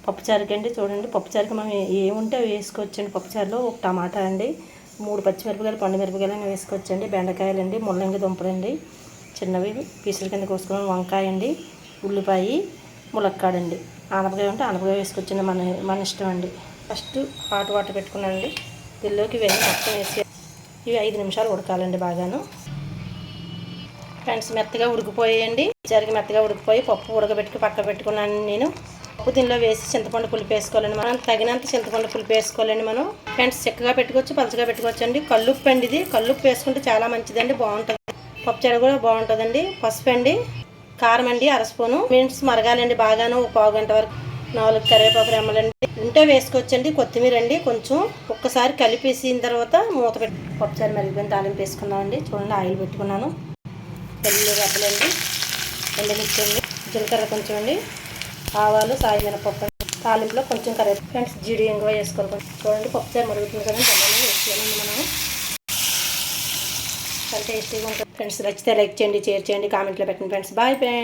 పప్పుచారుకి అండి. చూడండి పప్పుచారుకి మనం ఏముంటే అవి వేసుకోవచ్చండి. పప్పుచారులో ఒక టమాటా అండి, 3 పచ్చిమిరపకాయలు, పండు మిరపకాయలు వేసుకోవచ్చండి. బెండకాయలు అండి, ముల్లంగి దుంపలండి చిన్నవి పీసుల కింద కోసుకుని, వంకాయ అండి, ఉల్లిపాయ, ములక్కాడండి, ఆనపకాయ ఉంటే ఆనపకాయ వేసుకోవచ్చండి. మన ఇష్టం అండి. ఫస్ట్ హాట్ వాటర్ పెట్టుకున్నానండి. దీనిలోకి ఇవన్నీ మొత్తం వేసి ఇవి 5 నిమిషాలు ఉడకాలండి బాగాను. ఫ్రెండ్స్ మెత్తగా ఉడికిపోయాయండి. జరిగి మెత్తగా ఉడికిపోయి పప్పు ఉడకబెట్టుకు పక్క పెట్టుకున్నాను నేను. పప్పు దీనిలో వేసి చింతపండు పులుపు వేసుకోవాలండి. మనం తగినంత చింతపండు పులుపు వేసుకోవాలండి. మనం ఫ్రెండ్స్ చిక్కగా పెట్టుకోవచ్చు, పలుచగా పెట్టుకోవచ్చు అండి. కల్లుప్పు అండి, ఇది కల్లుప్పు వేసుకుంటే చాలా మంచిదండి, బాగుంటుంది. పప్పుచారు కూడా బాగుంటుందండి. పసుపు అండి, కారం అండి 1 స్పూను. మినిట్స్ మరగాలండి బాగాను, 1/4 గంట వరకు. 4 కరివేపాకు రెమ్మలండి ఉంటే వేసుకోవచ్చండి. కొత్తిమీర అండి కొంచెం ఒక్కసారి కలిపేసిన తర్వాత మూత పెట్టి పప్పుచారు మరిగిపోయిన తాలింపు వేసుకున్నామండి. చూడండి ఆయిల్ పెట్టుకున్నాను. వెల్లుల్లి రెబ్బలండి, ఎండుమిర్చి అండి, జీలకర్ర కొంచెం అండి, ఆవాలు, సాయమినపప్పు, తాలింపులో కొంచెం కరివేపాకు. ఫ్రెండ్స్ జీడి ఇంగువ వేసుకోవాలి. చూడండి పప్పుచారు మరుగుతుంది కదండి, అలానే వేసుకోవాలండి మనం. చాలా టేస్టీగా ఉంటుంది ఫ్రెండ్స్. నచ్చితే లైక్ చేయండి, షేర్ చేయండి, కామెంట్లో పెట్టండి ఫ్రెండ్స్. Bye friends.